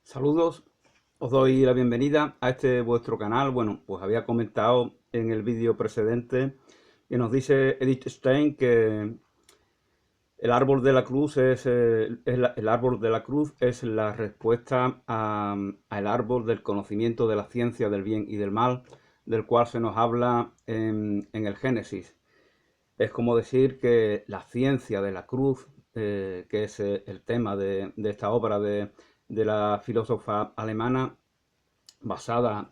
Saludos, os doy la bienvenida a este vuestro canal. Bueno, pues había comentado en el vídeo precedente que nos dice Edith Stein que el árbol de la cruz el árbol de la cruz es la respuesta al árbol del conocimiento de la ciencia del bien y del mal, del cual se nos habla en el Génesis. Es como decir que la ciencia de la cruz, que es el tema de esta obra de la filósofa alemana, basada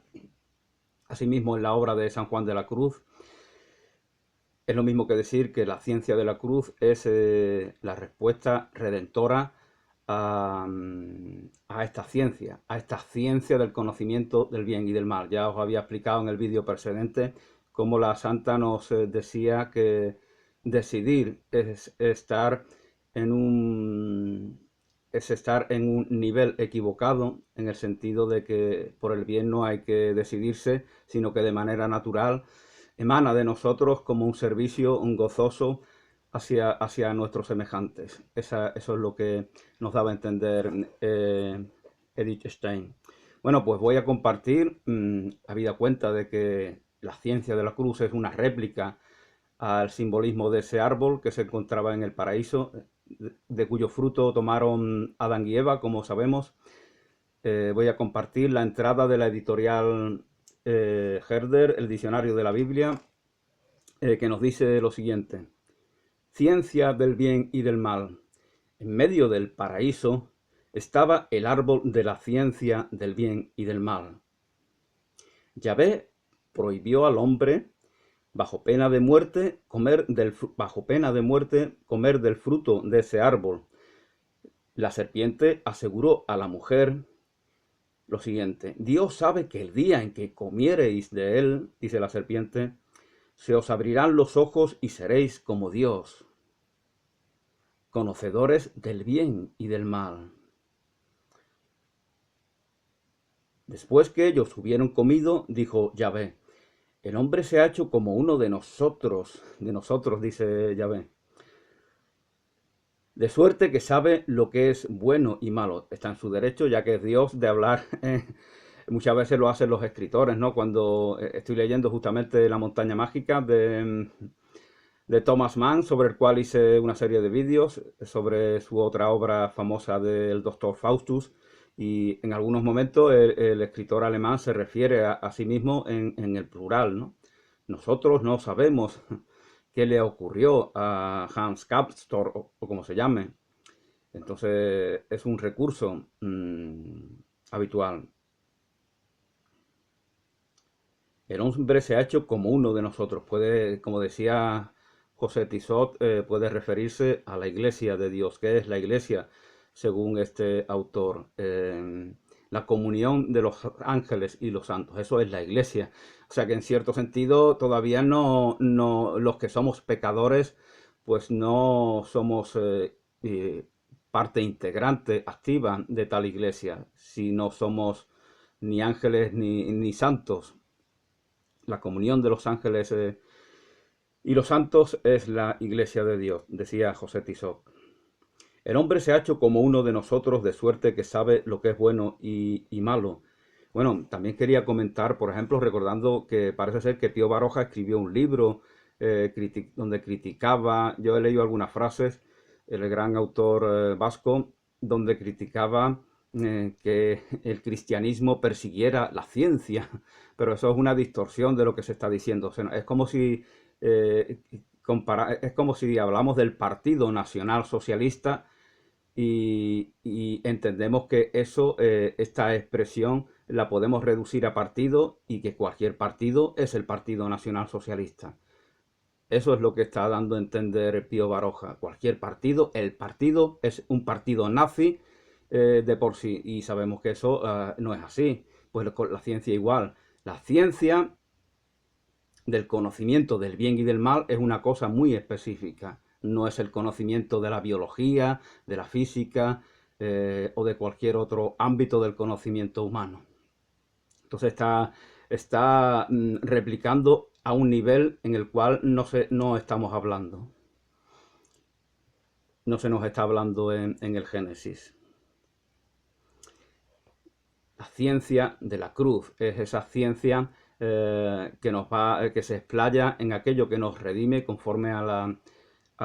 asimismo en la obra de San Juan de la Cruz, es lo mismo que decir que la ciencia de la cruz es la respuesta redentora a, a esta ciencia del conocimiento del bien y del mal. Ya os había explicado en el vídeo precedente cómo la santa nos decía que decidir es estar en un nivel equivocado, en el sentido de que por el bien no hay que decidirse, sino que de manera natural emana de nosotros como un servicio, un gozoso hacia nuestros semejantes. Eso es lo que nos daba a entender Edith Stein. Bueno, pues voy a compartir, habida cuenta de que la ciencia de la cruz es una réplica al simbolismo de ese árbol que se encontraba en el paraíso, de cuyo fruto tomaron Adán y Eva, como sabemos. Voy a compartir la entrada de la editorial Herder, el diccionario de la Biblia, que nos dice lo siguiente: ciencia del bien y del mal. En medio del paraíso estaba el árbol de la ciencia del bien y del mal. Yahvé prohibió al hombre, bajo pena de muerte, comer del fruto de ese árbol. La serpiente aseguró a la mujer lo siguiente: Dios sabe que el día en que comiereis de él, dice la serpiente, se os abrirán los ojos y seréis como Dios, conocedores del bien y del mal. Después que ellos hubieron comido, dijo Yahvé: el hombre se ha hecho como uno de nosotros, dice Yahvé, de suerte que sabe lo que es bueno y malo. Está en su derecho, ya que es Dios, de hablar. Muchas veces lo hacen los escritores, ¿no? Cuando estoy leyendo justamente La montaña mágica de Thomas Mann, sobre el cual hice una serie de vídeos, sobre su otra obra famosa del Doctor Faustus, y en algunos momentos el escritor alemán se refiere a sí mismo en el plural, ¿no? Nosotros no sabemos qué le ocurrió a Hans Castor, o como se llame. Entonces es un recurso habitual. El hombre se ha hecho como uno de nosotros. Puede, como decía José Tissot, puede referirse a la iglesia de Dios. ¿Qué es la iglesia? Según este autor, la comunión de los ángeles y los santos. Eso es la iglesia. O sea que en cierto sentido todavía no los que somos pecadores, pues no somos parte integrante, activa de tal iglesia. Si no somos ni ángeles ni santos. La comunión de los ángeles y los santos es la iglesia de Dios, decía José Tissot. El hombre se ha hecho como uno de nosotros, de suerte que sabe lo que es bueno y malo. Bueno, también quería comentar, por ejemplo, recordando que parece ser que Pío Baroja escribió un libro donde criticaba, yo he leído algunas frases, el gran autor vasco, donde criticaba que el cristianismo persiguiera la ciencia, pero eso es una distorsión de lo que se está diciendo. O sea, es como si es como si hablamos del Partido Nacional Socialista y entendemos que esta expresión la podemos reducir a partido y que cualquier partido es el Partido Nacional Socialista. Eso es lo que está dando a entender Pío Baroja. Cualquier partido, el partido es un partido nazi de por sí, y sabemos que eso no es así. Pues con la ciencia igual. La ciencia del conocimiento del bien y del mal es una cosa muy específica. No es el conocimiento de la biología, de la física o de cualquier otro ámbito del conocimiento humano. Entonces está replicando a un nivel en el cual no estamos hablando. No se nos está hablando en el Génesis. la ciencia de la cruz. Es esa ciencia que se explaya en aquello que nos redime conforme a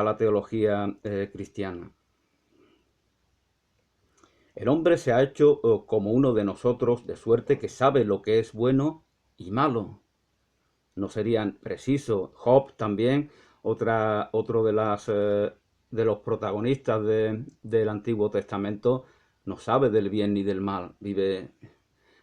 la teología cristiana. El hombre se ha hecho como uno de nosotros, de suerte que sabe lo que es bueno y malo. No serían precisos. Job también, otro de los protagonistas del Antiguo Testamento, no sabe del bien ni del mal. Vive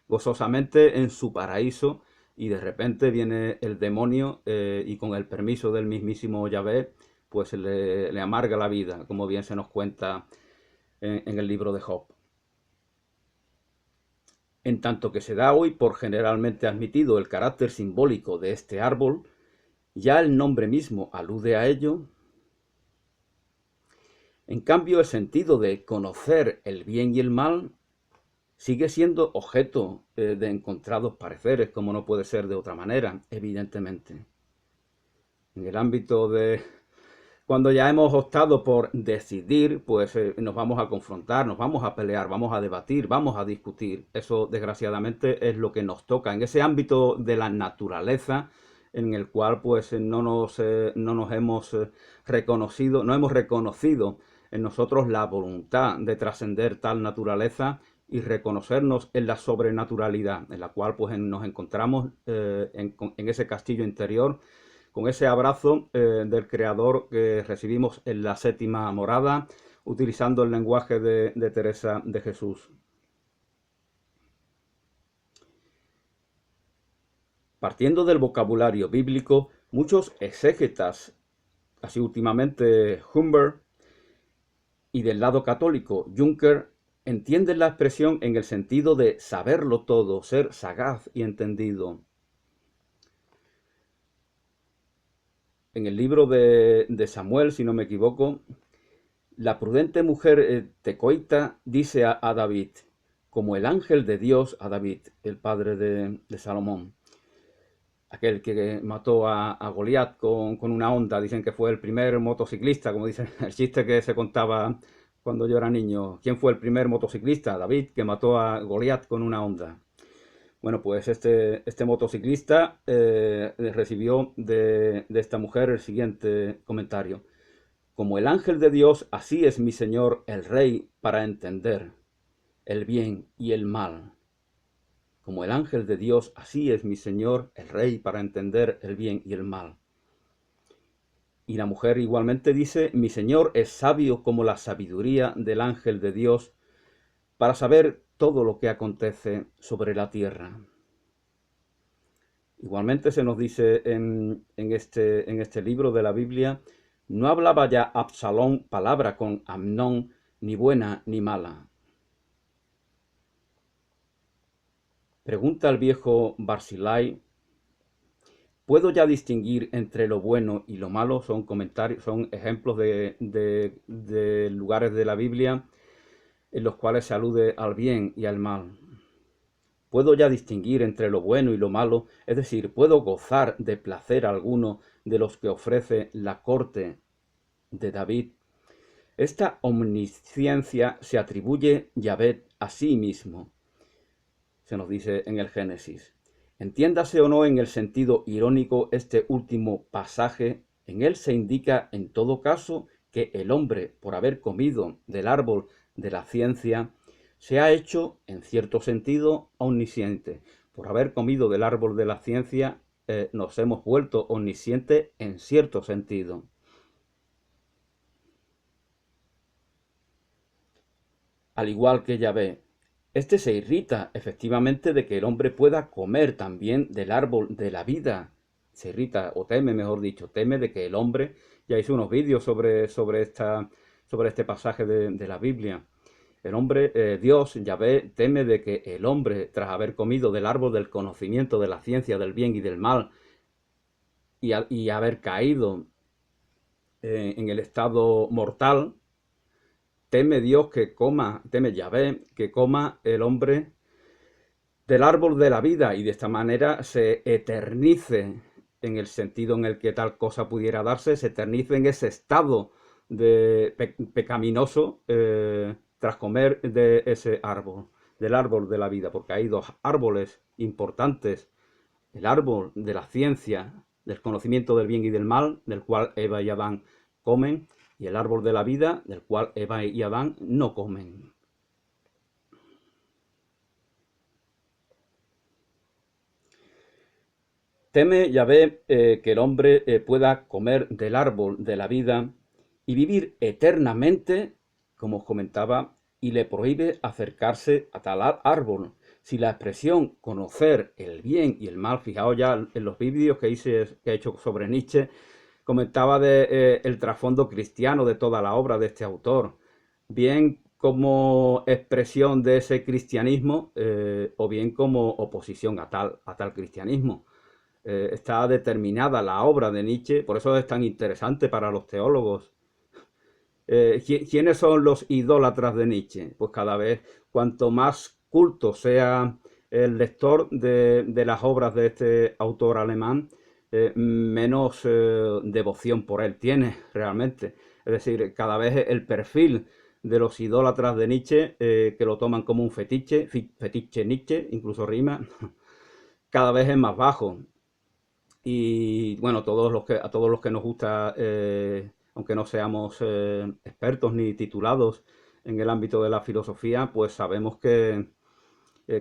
gozosamente en su paraíso y de repente viene el demonio y con el permiso del mismísimo Yahvé, pues le amarga la vida, como bien se nos cuenta en el libro de Job. En tanto que se da hoy por generalmente admitido el carácter simbólico de este árbol, ya el nombre mismo alude a ello. En cambio, el sentido de conocer el bien y el mal sigue siendo objeto de encontrados pareceres, como no puede ser de otra manera, evidentemente. En el ámbito de cuando ya hemos optado por decidir, pues nos vamos a confrontar, nos vamos a pelear, vamos a debatir, vamos a discutir. Eso, desgraciadamente, es lo que nos toca. En ese ámbito de la naturaleza, en el cual pues no nos hemos reconocido, no hemos reconocido en nosotros la voluntad de trascender tal naturaleza y reconocernos en la sobrenaturalidad, en la cual pues nos encontramos en ese castillo interior, con ese abrazo del Creador que recibimos en la séptima morada, utilizando el lenguaje de Teresa de Jesús. Partiendo del vocabulario bíblico, muchos exégetas, así últimamente Humbert, y del lado católico Juncker, entienden la expresión en el sentido de saberlo todo, ser sagaz y entendido. En el libro de Samuel, si no me equivoco, la prudente mujer tecoita dice a David, como el ángel de Dios a David, el padre de Salomón, aquel que mató a Goliat con una honda. Dicen que fue el primer motociclista, como dice el chiste que se contaba cuando yo era niño. ¿Quién fue el primer motociclista? David, que mató a Goliat con una honda. Bueno, pues este motociclista recibió de esta mujer el siguiente comentario. Como el ángel de Dios, así es mi Señor el Rey para entender el bien y el mal. Como el ángel de Dios, así es mi Señor el Rey para entender el bien y el mal. Y la mujer igualmente dice, mi Señor es sabio como la sabiduría del ángel de Dios para saber todo lo que acontece sobre la tierra. Igualmente se nos dice en este libro de la Biblia, no hablaba ya Absalón palabra con Amnón, ni buena ni mala. Pregunta el viejo Barzillai, ¿puedo ya distinguir entre lo bueno y lo malo? Son comentarios, son ejemplos de lugares de la Biblia en los cuales se alude al bien y al mal. ¿Puedo ya distinguir entre lo bueno y lo malo? Es decir, ¿puedo gozar de placer alguno de los que ofrece la corte de David? Esta omnisciencia se atribuye Yahvé a sí mismo, se nos dice en el Génesis. Entiéndase o no en el sentido irónico este último pasaje, en él se indica en todo caso que el hombre, por haber comido del árbol de la ciencia, se ha hecho, en cierto sentido, omnisciente. Por haber comido del árbol de la ciencia, nos hemos vuelto omniscientes en cierto sentido. Al igual que Yahvé, este se irrita efectivamente de que el hombre pueda comer también del árbol de la vida. Se irrita, o teme, mejor dicho, teme de que el hombre, ya hice unos vídeos sobre este pasaje de la Biblia. El hombre, Dios, Yahvé, teme de que el hombre, tras haber comido del árbol del conocimiento de la ciencia del bien y del mal, y haber caído en el estado mortal, teme Dios que coma, teme Yahvé, que coma el hombre del árbol de la vida y de esta manera se eternice en el sentido en el que tal cosa pudiera darse, se eternice en ese estado de pecaminoso tras comer de ese árbol. del árbol de la vida, porque hay dos árboles importantes: el árbol de la ciencia, del conocimiento del bien y del mal, del cual Eva y Adán comen, y el árbol de la vida, del cual Eva y Adán no comen. Teme Yahvé que el hombre pueda comer del árbol de la vida y vivir eternamente, como os comentaba, y le prohíbe acercarse a tal árbol. Si la expresión conocer el bien y el mal, fijaos ya en los vídeos que he hecho sobre Nietzsche, comentaba el trasfondo cristiano de toda la obra de este autor, bien como expresión de ese cristianismo o bien como oposición a tal cristianismo. Está determinada la obra de Nietzsche, por eso es tan interesante para los teólogos. ¿Quiénes son los idólatras de Nietzsche? Pues cada vez, cuanto más culto sea el lector de las obras de este autor alemán, menos devoción por él tiene realmente. Es decir, cada vez el perfil de los idólatras de Nietzsche, que lo toman como un fetiche Nietzsche, incluso rima, cada vez es más bajo. Y bueno, a todos los que nos gusta, aunque no seamos expertos ni titulados en el ámbito de la filosofía, pues sabemos que,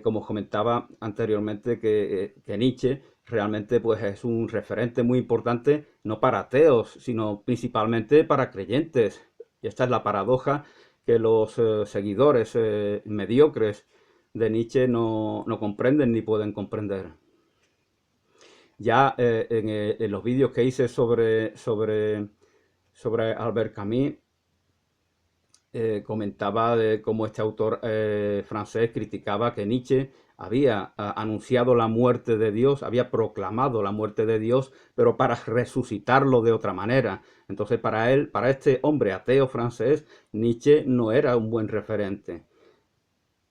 como os comentaba anteriormente, que Nietzsche realmente pues, es un referente muy importante, no para ateos, sino principalmente para creyentes. Y esta es la paradoja que los seguidores mediocres de Nietzsche no comprenden ni pueden comprender. Ya en los vídeos que hice sobre Albert Camus, comentaba de cómo este autor francés criticaba que Nietzsche había anunciado la muerte de Dios, había proclamado la muerte de Dios, pero para resucitarlo de otra manera. Entonces para él, para este hombre ateo francés, Nietzsche no era un buen referente.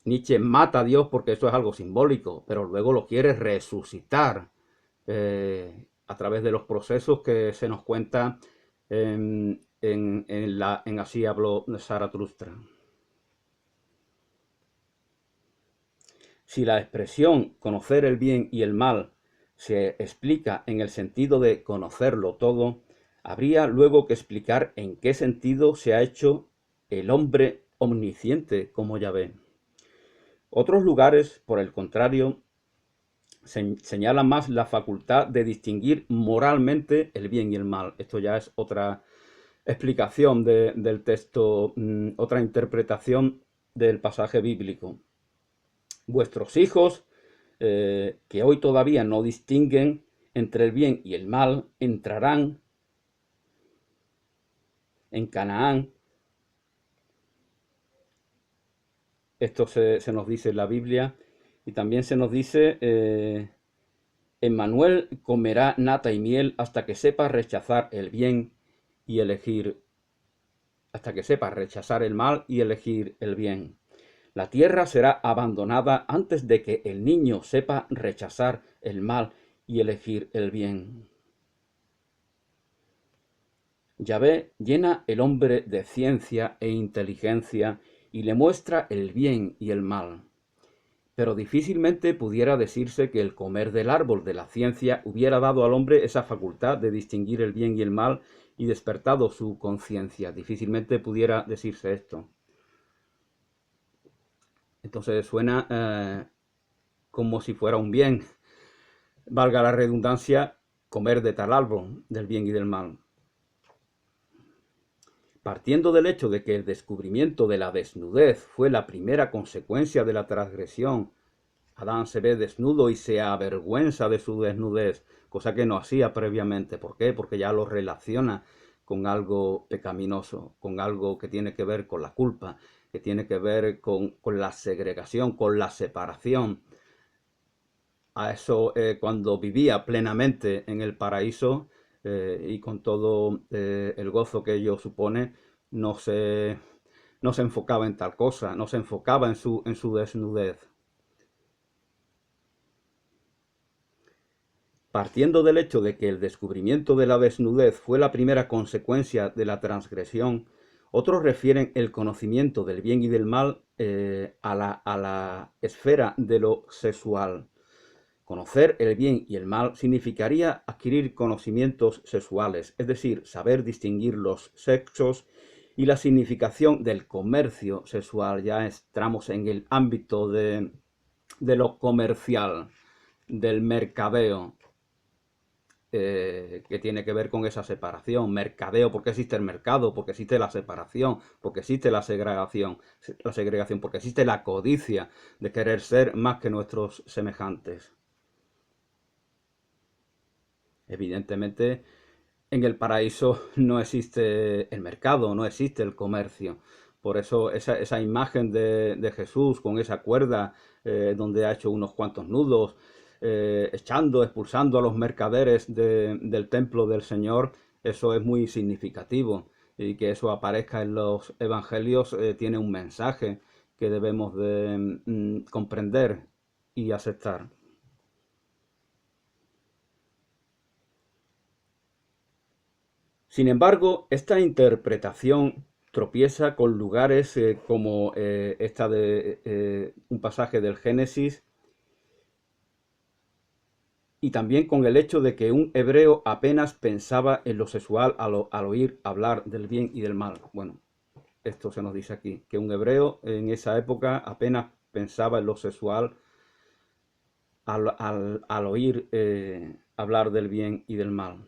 Nietzsche mata a Dios porque eso es algo simbólico, pero luego lo quiere resucitar a través de los procesos que se nos cuenta en Así habló Zaratustra. Si la expresión conocer el bien y el mal se explica en el sentido de conocerlo todo, habría luego que explicar en qué sentido se ha hecho el hombre omnisciente como Yahvé. Otros lugares, por el contrario, señalan más la facultad de distinguir moralmente el bien y el mal. Esto ya es otra explicación del texto, otra interpretación del pasaje bíblico. Vuestros hijos, que hoy todavía no distinguen entre el bien y el mal, entrarán en Canaán. Esto se nos dice en la Biblia, y también se nos dice, Emmanuel comerá nata y miel hasta que sepa rechazar el bien y elegir, hasta que sepa rechazar el mal y elegir el bien. La tierra será abandonada antes de que el niño sepa rechazar el mal y elegir el bien. Yahvé llena el hombre de ciencia e inteligencia y le muestra el bien y el mal. Pero difícilmente pudiera decirse que el comer del árbol de la ciencia hubiera dado al hombre esa facultad de distinguir el bien y el mal y despertado su conciencia. Difícilmente pudiera decirse esto. Entonces suena como si fuera un bien, valga la redundancia, comer de tal árbol del bien y del mal. Partiendo del hecho de que el descubrimiento de la desnudez fue la primera consecuencia de la transgresión, Adán se ve desnudo y se avergüenza de su desnudez, cosa que no hacía previamente. ¿Por qué? Porque ya lo relaciona con algo pecaminoso, con algo que tiene que ver con la culpa, que tiene que ver con la segregación, con la separación. A eso, cuando vivía plenamente en el paraíso y con todo el gozo que ello supone, no se enfocaba en tal cosa, no se enfocaba en su desnudez. Partiendo del hecho de que el descubrimiento de la desnudez fue la primera consecuencia de la transgresión, Otros refieren el conocimiento del bien y del mal a la esfera de lo sexual. Conocer el bien y el mal significaría adquirir conocimientos sexuales, es decir, saber distinguir los sexos y la significación del comercio sexual. Ya entramos en el ámbito de lo comercial, del mercadeo, que tiene que ver con esa separación. Mercadeo, ¿por qué existe el mercado? Porque existe la separación, porque existe la segregación, porque existe la codicia de querer ser más que nuestros semejantes. Evidentemente, en el paraíso no existe el mercado, no existe el comercio. Por eso esa imagen de Jesús con esa cuerda donde ha hecho unos cuantos nudos, expulsando a los mercaderes del templo del Señor, eso es muy significativo. Y que eso aparezca en los evangelios tiene un mensaje que debemos de comprender y aceptar. Sin embargo, esta interpretación tropieza con lugares como esta de un pasaje del Génesis, y también con el hecho de que un hebreo apenas pensaba en lo sexual al oír hablar del bien y del mal. Bueno, esto se nos dice aquí, que un hebreo en esa época apenas pensaba en lo sexual al oír hablar del bien y del mal.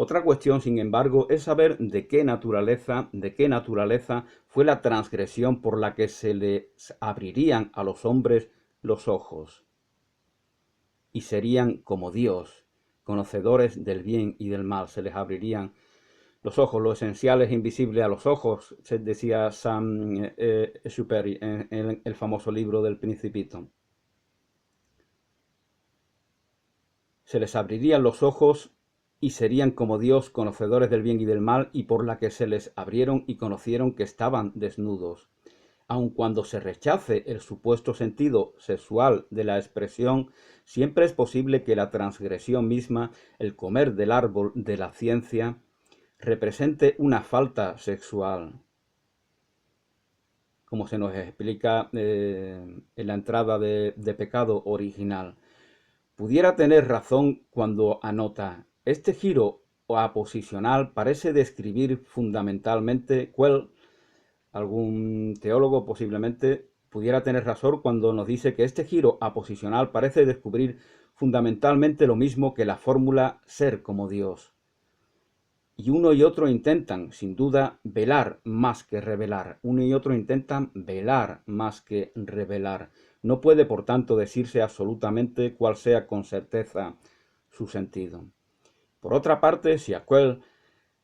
Otra cuestión, sin embargo, es saber de qué naturaleza fue la transgresión por la que se les abrirían a los hombres los ojos, y serían como Dios, conocedores del bien y del mal. Se les abrirían los ojos, lo esencial es invisible a los ojos, se decía Sam Exupéry en el famoso libro del Principito. Se les abrirían los ojos y serían como Dios, conocedores del bien y del mal, y por la que se les abrieron y conocieron que estaban desnudos. Aun cuando se rechace el supuesto sentido sexual de la expresión, siempre es posible que la transgresión misma, el comer del árbol de la ciencia, represente una falta sexual, como se nos explica en la entrada de pecado original. Pudiera tener razón cuando anota: este giro aposicional parece describir fundamentalmente algún teólogo posiblemente pudiera tener razón cuando nos dice que este giro aposicional parece descubrir fundamentalmente lo mismo que la fórmula ser como Dios. Y uno y otro intentan, sin duda, velar más que revelar. Uno y otro intentan velar más que revelar. No puede, por tanto, decirse absolutamente cuál sea con certeza su sentido. Por otra parte, si a Quell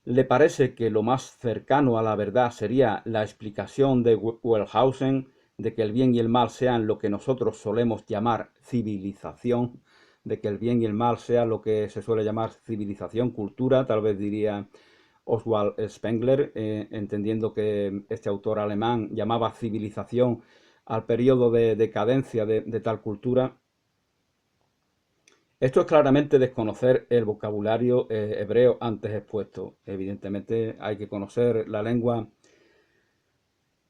le parece que lo más cercano a la verdad sería la explicación de Wellhausen de que el bien y el mal sean lo que nosotros solemos llamar civilización, de que el bien y el mal sea lo que se suele llamar civilización, cultura, tal vez diría Oswald Spengler, entendiendo que este autor alemán llamaba civilización al periodo de decadencia de tal cultura. Esto es claramente desconocer el vocabulario hebreo antes expuesto. Evidentemente hay que conocer la lengua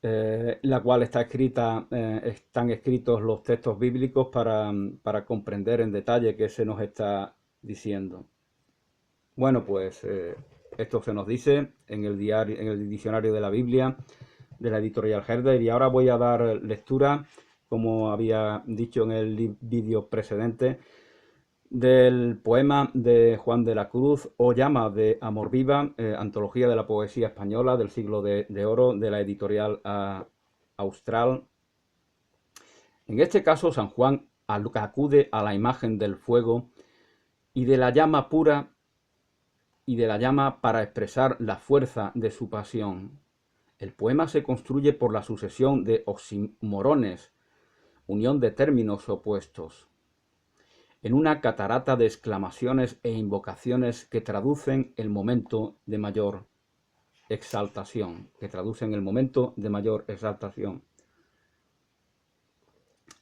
la cual está escrita, están escritos los textos bíblicos para comprender en detalle qué se nos está diciendo. Bueno, pues esto se nos dice en el diccionario de la Biblia de la editorial Herder, y ahora voy a dar lectura, como había dicho en el vídeo precedente, del poema de Juan de la Cruz, O llama de Amor Viva, antología de la poesía española del siglo de oro, de la editorial Austral. En este caso, San Juan acude a la imagen del fuego y de la llama pura y de la llama para expresar la fuerza de su pasión. El poema se construye por la sucesión de oxímorones, unión de términos opuestos, en una catarata de exclamaciones e invocaciones que traducen el momento de mayor exaltación,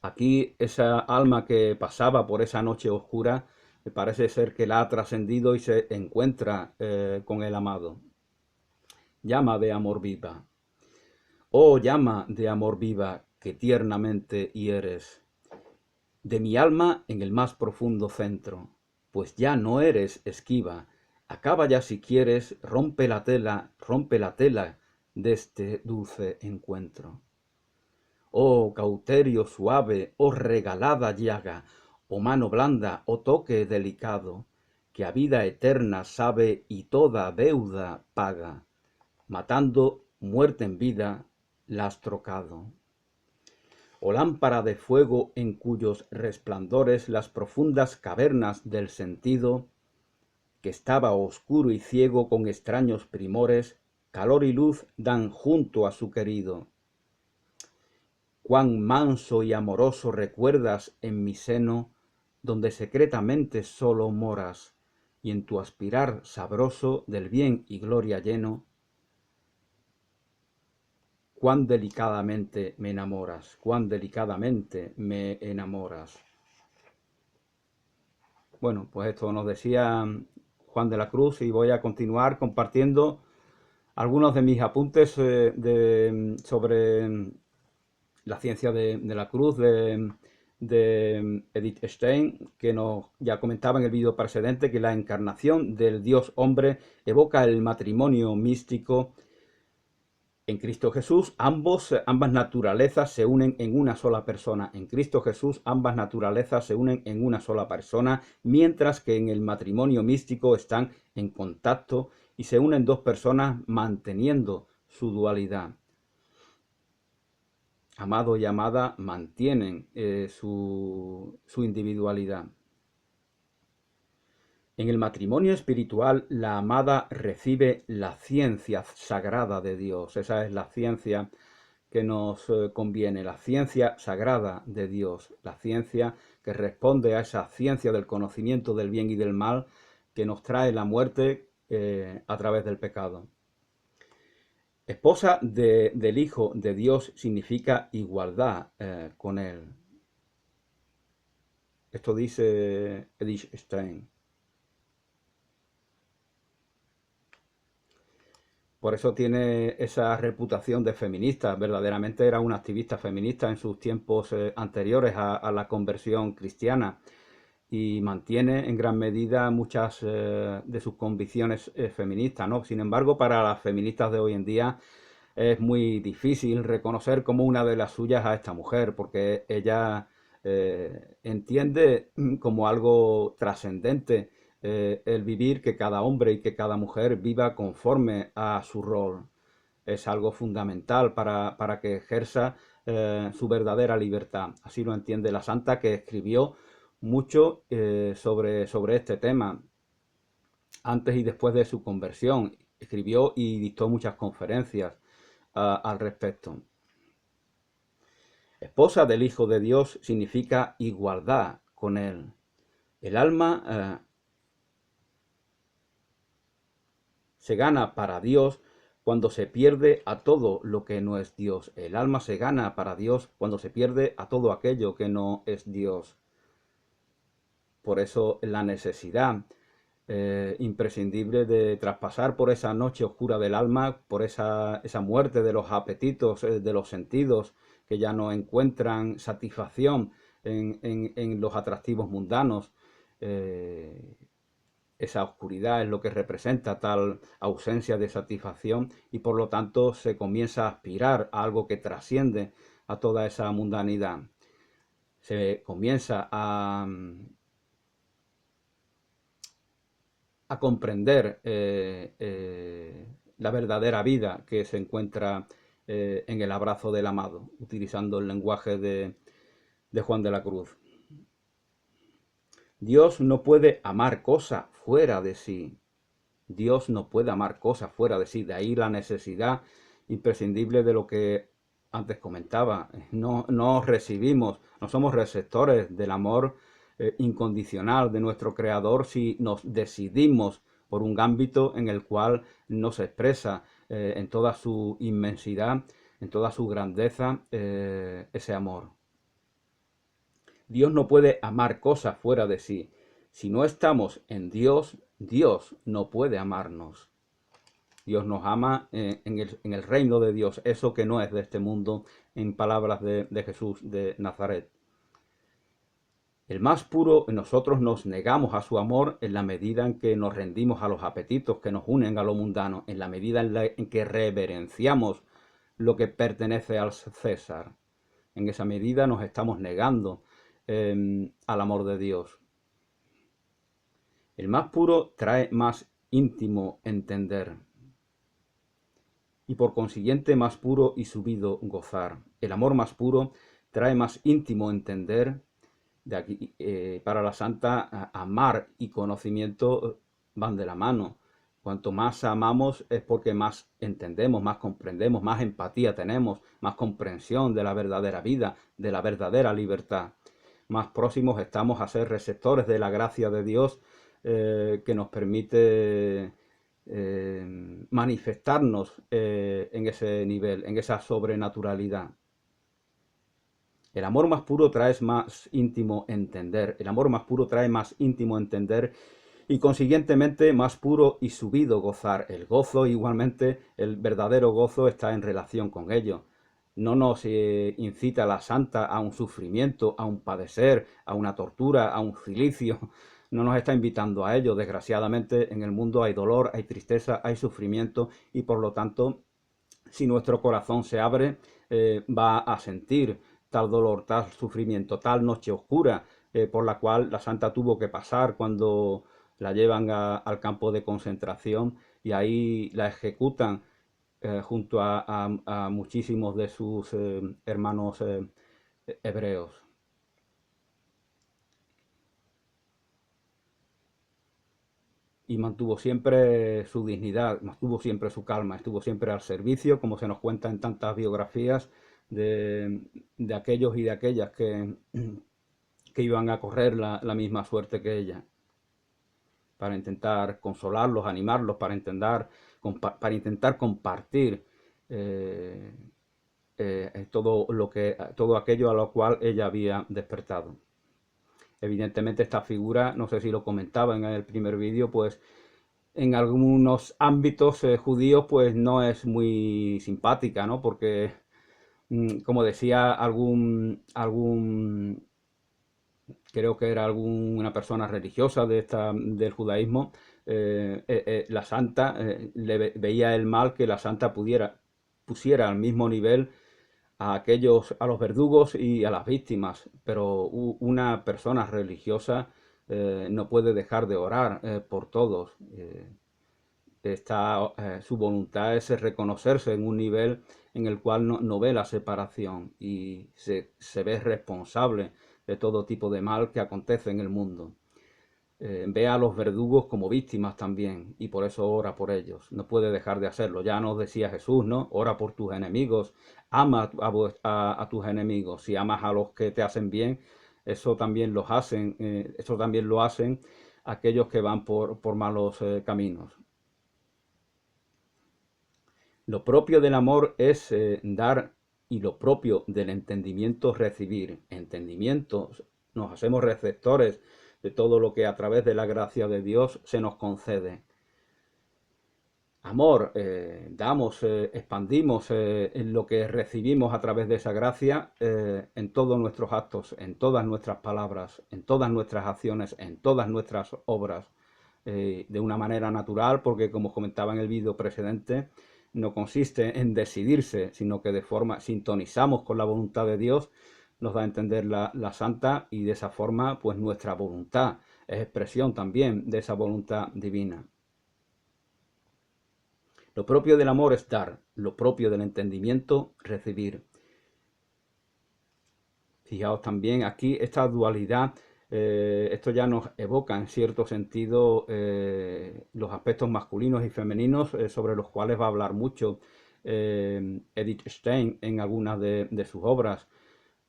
Aquí esa alma que pasaba por esa noche oscura Parece ser que la ha trascendido y se encuentra con el amado. Llama de amor viva. Oh llama de amor viva que tiernamente hieres de mi alma en el más profundo centro, pues ya no eres esquiva. Acaba ya si quieres, rompe la tela de este dulce encuentro. Oh cauterio suave, oh regalada llaga, oh mano blanda, oh toque delicado, que a vida eterna sabe y toda deuda paga, matando muerte en vida, la has trocado. Oh lámpara de fuego en cuyos resplandores las profundas cavernas del sentido, que estaba oscuro y ciego con extraños primores, calor y luz dan junto a su querido. Cuán manso y amoroso recuerdas en mi seno, donde secretamente solo moras, y en tu aspirar sabroso del bien y gloria lleno, cuán delicadamente me enamoras, cuán delicadamente me enamoras. Bueno, pues esto nos decía Juan de la Cruz y voy a continuar compartiendo algunos de mis apuntes sobre la ciencia de la cruz de Edith Stein, que nos ya comentaba en el vídeo precedente que la encarnación del Dios hombre evoca el matrimonio místico en Cristo Jesús. Ambas naturalezas se unen en una sola persona. En Cristo Jesús ambas naturalezas se unen en una sola persona, mientras que en el matrimonio místico están en contacto y se unen dos personas manteniendo su dualidad. Amado y amada mantienen su individualidad. En el matrimonio espiritual, la amada recibe la ciencia sagrada de Dios. Esa es la ciencia que nos conviene, la ciencia sagrada de Dios, la ciencia que responde a esa ciencia del conocimiento del bien y del mal que nos trae la muerte a través del pecado. Esposa del Hijo de Dios significa igualdad con Él. Esto dice Edith Stein. Por eso tiene esa reputación de feminista. Verdaderamente era una activista feminista en sus tiempos anteriores a la conversión cristiana y mantiene en gran medida muchas de sus convicciones feministas, ¿no? Sin embargo, para las feministas de hoy en día es muy difícil reconocer como una de las suyas a esta mujer, porque ella entiende como algo trascendente el vivir, que cada hombre y que cada mujer viva conforme a su rol. Es algo fundamental para que ejerza su verdadera libertad. Así lo entiende la santa, que escribió mucho sobre este tema antes y después de su conversión. Escribió y dictó muchas conferencias al respecto. Esposa del Hijo de Dios significa igualdad con Él. El alma se gana para Dios cuando se pierde a todo lo que no es Dios. El alma se gana para Dios cuando se pierde a todo aquello que no es Dios. Por eso la necesidad imprescindible de traspasar por esa noche oscura del alma, por esa muerte de los apetitos, de los sentidos, que ya no encuentran satisfacción en los atractivos mundanos. Esa oscuridad es lo que representa tal ausencia de satisfacción y por lo tanto se comienza a aspirar a algo que trasciende a toda esa mundanidad. Se comienza a comprender la verdadera vida que se encuentra en el abrazo del amado, utilizando el lenguaje de Juan de la Cruz. Dios no puede amar cosa fuera de sí. Dios no puede amar cosas fuera de sí. De ahí la necesidad imprescindible de lo que antes comentaba. No recibimos, no somos receptores del amor incondicional de nuestro Creador si nos decidimos por un ámbito en el cual nos expresa en toda su inmensidad, en toda su grandeza, ese amor. Dios no puede amar cosas fuera de sí. Si no estamos en Dios, Dios no puede amarnos. Dios nos ama en el reino de Dios, eso que no es de este mundo, en palabras de Jesús de Nazaret. El más puro, nosotros nos negamos a su amor en la medida en que nos rendimos a los apetitos que nos unen a lo mundano, en la medida en que reverenciamos lo que pertenece al César. En esa medida nos estamos negando al amor de Dios. El más puro trae más íntimo entender y por consiguiente más puro y subido gozar. El amor más puro trae más íntimo entender. De aquí, para la santa, amar y conocimiento van de la mano. Cuanto más amamos es porque más entendemos, más comprendemos, más empatía tenemos, más comprensión de la verdadera vida, de la verdadera libertad. Más próximos estamos a ser receptores de la gracia de Dios que nos permite manifestarnos en ese nivel, en esa sobrenaturalidad. El amor más puro trae más íntimo entender. El amor más puro trae más íntimo entender y consiguientemente más puro y subido gozar. El gozo, igualmente, el verdadero gozo está en relación con ello. No nos incita la santa a un sufrimiento, a un padecer, a una tortura, a un cilicio. No nos está invitando a ello. Desgraciadamente, en el mundo hay dolor, hay tristeza, hay sufrimiento y por lo tanto, si nuestro corazón se abre, va a sentir tal dolor, tal sufrimiento, tal noche oscura por la cual la santa tuvo que pasar cuando la llevan al campo de concentración y ahí la ejecutan junto a muchísimos de sus hermanos hebreos. Y mantuvo siempre su dignidad, mantuvo siempre su calma, estuvo siempre al servicio, como se nos cuenta en tantas biografías de aquellos y de aquellas que iban a correr la misma suerte que ella, para intentar consolarlos, animarlos, para intentar compartir todo aquello a lo cual ella había despertado. Evidentemente esta figura, no sé si lo comentaba en el primer vídeo, pues en algunos ámbitos judíos pues no es muy simpática, ¿no? Porque, como decía creo que era alguna persona religiosa del judaísmo, la santa veía el mal que la santa pusiera al mismo nivel a los verdugos y a las víctimas, pero una persona religiosa no puede dejar de orar por todos. Su voluntad es reconocerse en un nivel en el cual no ve la separación y se ve responsable de todo tipo de mal que acontece en el mundo. Ve a los verdugos como víctimas también y por eso ora por ellos. No puede dejar de hacerlo. Ya nos decía Jesús, ¿no? Ora por tus enemigos, ama a tus enemigos. Si amas a los que te hacen bien, eso también lo hacen aquellos que van por malos caminos. Lo propio del amor es dar y lo propio del entendimiento recibir. Entendimiento, nos hacemos receptores de todo lo que a través de la gracia de Dios se nos concede. Amor, damos, expandimos en lo que recibimos a través de esa gracia en todos nuestros actos, en todas nuestras palabras, en todas nuestras acciones, en todas nuestras obras, de una manera natural, porque como comentaba en el vídeo precedente, no consiste en decidirse, sino que de forma sintonizamos con la voluntad de Dios, nos da a entender la santa, y de esa forma pues nuestra voluntad es expresión también de esa voluntad divina. Lo propio del amor es dar, lo propio del entendimiento recibir. Fijaos también aquí esta dualidad, esto ya nos evoca en cierto sentido los aspectos masculinos y femeninos sobre los cuales va a hablar mucho Edith Stein en algunas de sus obras.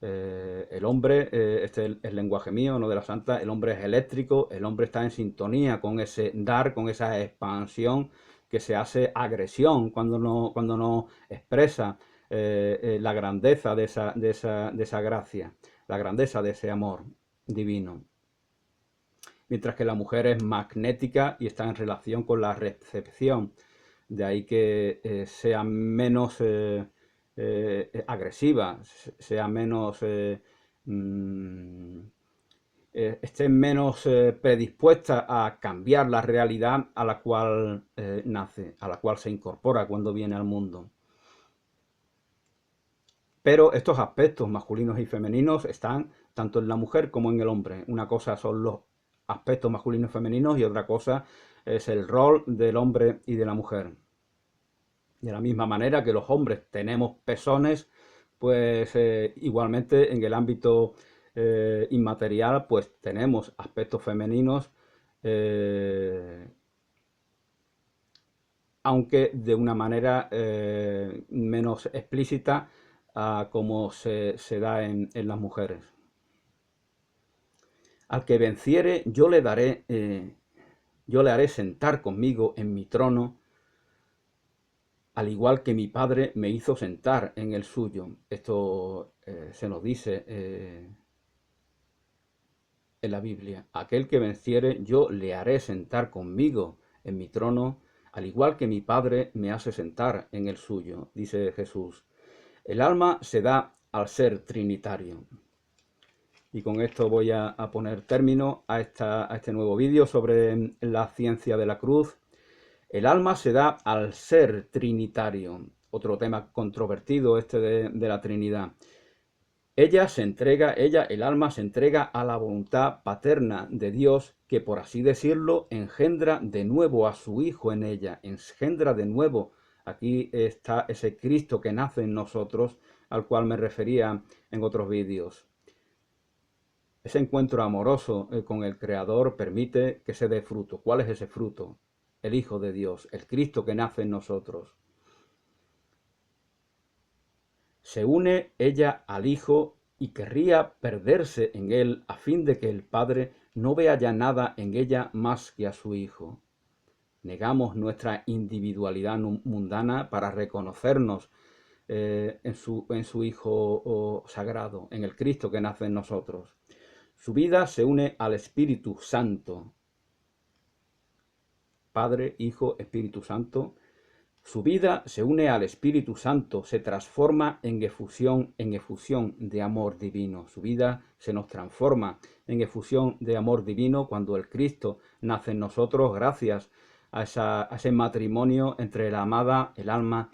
El hombre, este es el lenguaje mío, no de la santa, el hombre es eléctrico, el hombre está en sintonía con ese dar, con esa expansión que se hace agresión cuando no expresa la grandeza de esa gracia, la grandeza de ese amor divino. mientras que la mujer es magnética y está en relación con la recepción. De ahí que sea menos agresiva, sea menos... esté menos predispuesta a cambiar la realidad a la cual nace, a la cual se incorpora cuando viene al mundo. Pero estos aspectos masculinos y femeninos están tanto en la mujer como en el hombre. Una cosa son los aspectos masculinos y femeninos y otra cosa es el rol del hombre y de la mujer. De la misma manera que los hombres tenemos pezones, pues igualmente en el ámbito inmaterial, pues tenemos aspectos femeninos, aunque de una manera menos explícita a como se da en las mujeres. Al que venciere, yo le haré sentar conmigo en mi trono, al igual que mi Padre me hizo sentar en el suyo. Esto se nos dice en la Biblia. Aquel que venciere, yo le haré sentar conmigo en mi trono, al igual que mi Padre me hace sentar en el suyo, dice Jesús. El alma se da al ser trinitario. Y con esto voy a poner término a este nuevo vídeo sobre la ciencia de la cruz. El alma se da al ser trinitario, otro tema controvertido este de la Trinidad. El alma se entrega a la voluntad paterna de Dios, que por así decirlo, engendra de nuevo a su Hijo en ella, engendra de nuevo. Aquí está ese Cristo que nace en nosotros, al cual me refería en otros vídeos. Ese encuentro amoroso con el Creador permite que se dé fruto. ¿Cuál es ese fruto? El Hijo de Dios, el Cristo que nace en nosotros. Se une ella al Hijo y querría perderse en él a fin de que el Padre no vea ya nada en ella más que a su Hijo. Negamos nuestra individualidad mundana para reconocernos en su Hijo sagrado, en el Cristo que nace en nosotros. Su vida se une al Espíritu Santo. Padre, Hijo, Espíritu Santo. Su vida se une al Espíritu Santo, se transforma en efusión de amor divino. Su vida se nos transforma en efusión de amor divino cuando el Cristo nace en nosotros gracias a ese matrimonio entre la amada, el alma,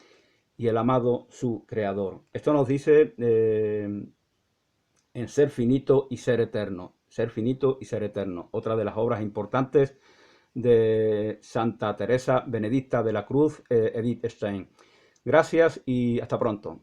y el amado, su Creador. Esto nos dice en Ser finito y ser eterno. Ser finito y ser eterno. Otra de las obras importantes de Santa Teresa Benedicta de la Cruz, Edith Stein. Gracias y hasta pronto.